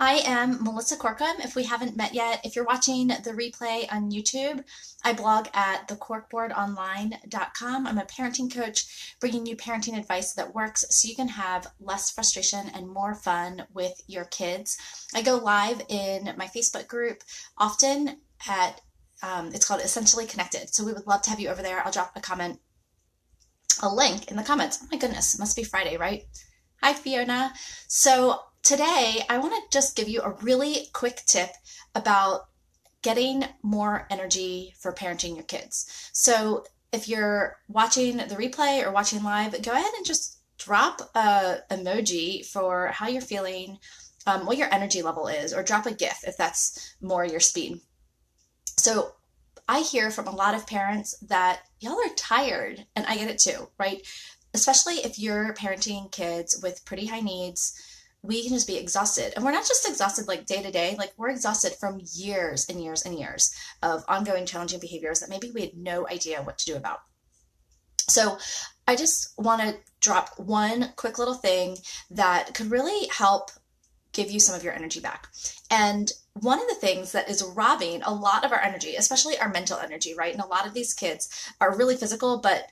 I am Melissa Corkum. If we haven't met yet, if you're watching the replay on YouTube, I blog at thecorkboardonline.com. I'm a parenting coach bringing you parenting advice that works so you can have less frustration and more fun with your kids. I go live in my Facebook group often at it's called Essentially Connected. So we would love to have you over there. I'll drop a link in the comments. Oh my goodness, it must be Friday, right? Hi, Fiona. So today I want to just give you a really quick tip about getting more energy for parenting your kids. So if you're watching the replay or watching live, go ahead and just drop a emoji for how you're feeling, what your energy level is, or drop a GIF if that's more your speed. So I hear from a lot of parents that y'all are tired, and I get it too, right? Especially if you're parenting kids with pretty high needs, we can just be exhausted. And we're not just exhausted like day to day, like we're exhausted from years and years and years of ongoing challenging behaviors that maybe we had no idea what to do about. So I just want to drop one quick little thing that could really help give you some of your energy back. And one of the things that is robbing a lot of our energy, especially our mental energy, right? And a lot of these kids are really physical, but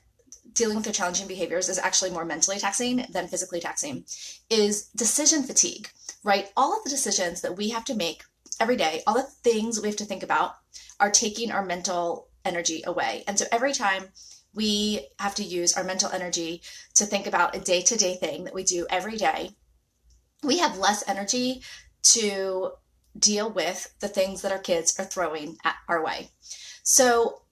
dealing with their challenging behaviors is actually more mentally taxing than physically taxing, is decision fatigue, right? All of the decisions that we have to make every day, all the things we have to think about are taking our mental energy away. And so every time we have to use our mental energy to think about a day-to-day thing that we do every day, we have less energy to deal with the things that our kids are throwing at our way. So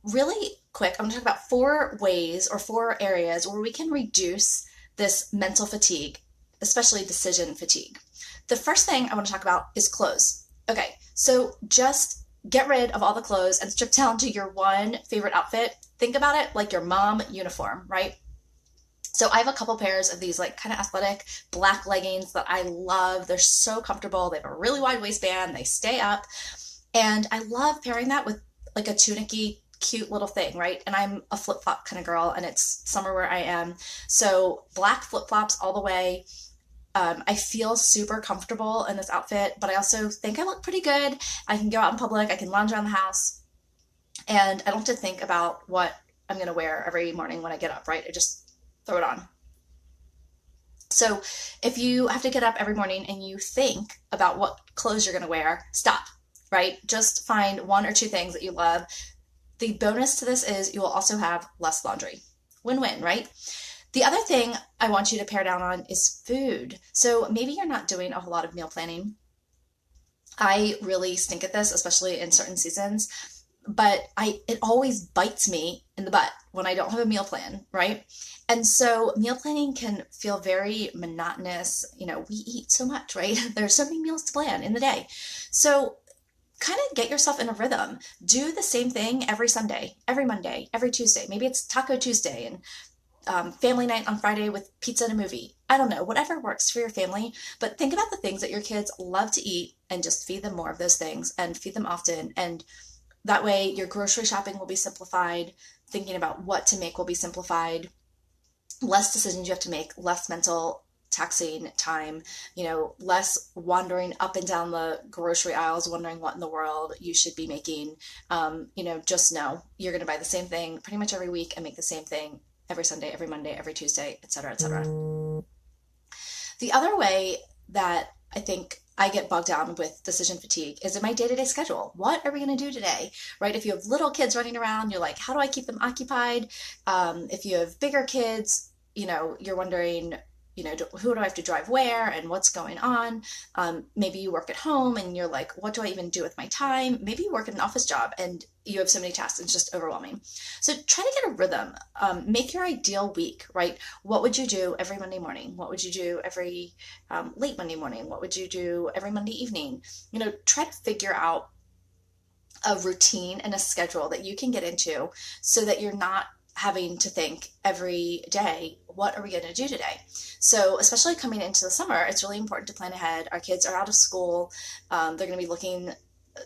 really quick, I'm going to talk about 4 ways or 4 areas where we can reduce this mental fatigue, especially decision fatigue. The first thing I want to talk about is clothes. Okay, so just get rid of all the clothes and strip down to your one favorite outfit. Think about it like your mom uniform, right? So I have a couple pairs of these like kind of athletic black leggings that I love. They're so comfortable. They have a really wide waistband. They stay up. And I love pairing that with like a tunicky cute little thing, right? And I'm a flip-flop kind of girl, and it's summer where I am. So black flip-flops all the way. I feel super comfortable in this outfit, but I also think I look pretty good. I can go out in public. I can lounge around the house, and I don't have to think about what I'm going to wear every morning when I get up, right? I just throw it on. So if you have to get up every morning and you think about what clothes you're going to wear, stop, right? Just find 1 or 2 things that you love. The bonus to this is you will also have less laundry. Win-win, right? The other thing I want you to pare down on is food. So maybe you're not doing a whole lot of meal planning. I really stink at this, especially in certain seasons, but it always bites me in the butt when I don't have a meal plan, right? And so meal planning can feel very monotonous. You know, we eat so much, right? There's so many meals to plan in the day. So kind of get yourself in a rhythm. Do the same thing every Sunday, every Monday, every Tuesday. Maybe it's Taco Tuesday and family night on Friday with pizza and a movie. I don't know, whatever works for your family. But think about the things that your kids love to eat and just feed them more of those things and feed them often. And that way your grocery shopping will be simplified. Thinking about what to make will be simplified. Less decisions you have to make, less mental taxing time, less wandering up and down the grocery aisles, wondering what in the world you should be making. Just know you're going to buy the same thing pretty much every week and make the same thing every Sunday, every Monday, every Tuesday, et cetera, et cetera. The other way that I think I get bogged down with decision fatigue is in my day-to-day schedule. What are we going to do today, right? If you have little kids running around, you're like, how do I keep them occupied? If you have bigger kids, you're wondering, who do I have to drive where and what's going on? Maybe you work at home and you're like, what do I even do with my time? Maybe you work at an office job and you have so many tasks, it's just overwhelming. So try to get a rhythm. Make your ideal week, right? What would you do every Monday morning? What would you do every late Monday morning? What would you do every Monday evening? Try to figure out a routine and a schedule that you can get into so that you're not having to think every day, what are we going to do today? So especially coming into the summer, it's really important to plan ahead. Our kids are out of school. They're going to be looking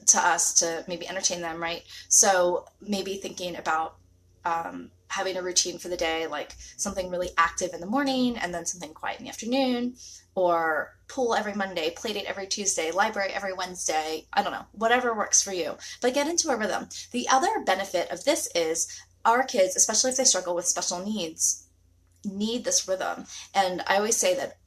to us to maybe entertain them, right? So maybe thinking about having a routine for the day, like something really active in the morning and then something quiet in the afternoon. or pool every Monday, play date every Tuesday, library every Wednesday, I don't know, whatever works for you. But get into a rhythm. The other benefit of this is our kids, especially if they struggle with special needs, need this rhythm. And I always say that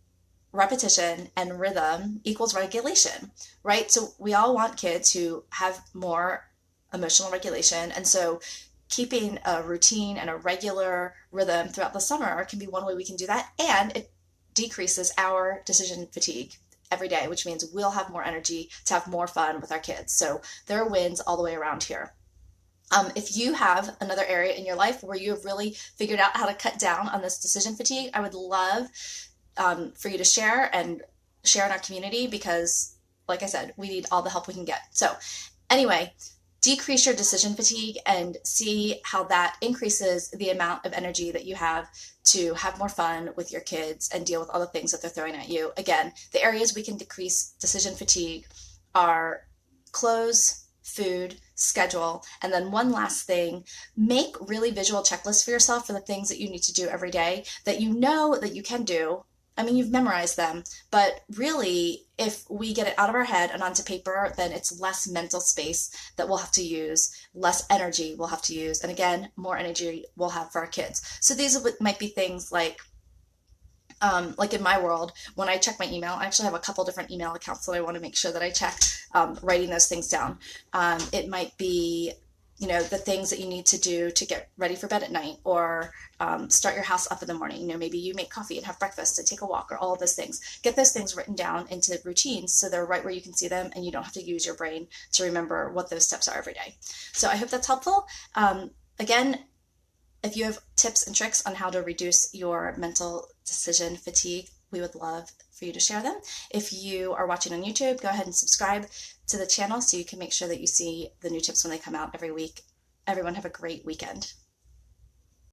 repetition and rhythm equals regulation, right? So we all want kids who have more emotional regulation. And so keeping a routine and a regular rhythm throughout the summer can be one way we can do that. And it decreases our decision fatigue every day, which means we'll have more energy to have more fun with our kids. So there are wins all the way around here. If you have another area in your life where you have really figured out how to cut down on this decision fatigue, I would love for you to share in our community, because like I said, we need all the help we can get. So anyway, decrease your decision fatigue and see how that increases the amount of energy that you have to have more fun with your kids and deal with all the things that they're throwing at you. Again, the areas we can decrease decision fatigue are clothes, food, schedule, and then one last thing, make really visual checklists for yourself for the things that you need to do every day that you know that you can do. I mean, you've memorized them, but really, if we get it out of our head and onto paper, then it's less mental space that we'll have to use, less energy we'll have to use, and again, more energy we'll have for our kids. So these might be things like in my world, when I check my email, I actually have a couple different email accounts that I want to make sure that I check, writing those things down. It might be, the things that you need to do to get ready for bed at night, or start your house up in the morning. Maybe you make coffee and have breakfast and take a walk, or all of those things. Get those things written down into routines so they're right where you can see them and you don't have to use your brain to remember what those steps are every day. So I hope that's helpful. Again, if you have tips and tricks on how to reduce your mental decision fatigue, we would love for you to share them. If you are watching on YouTube, go ahead and subscribe to the channel so you can make sure that you see the new tips when they come out every week. Everyone have a great weekend.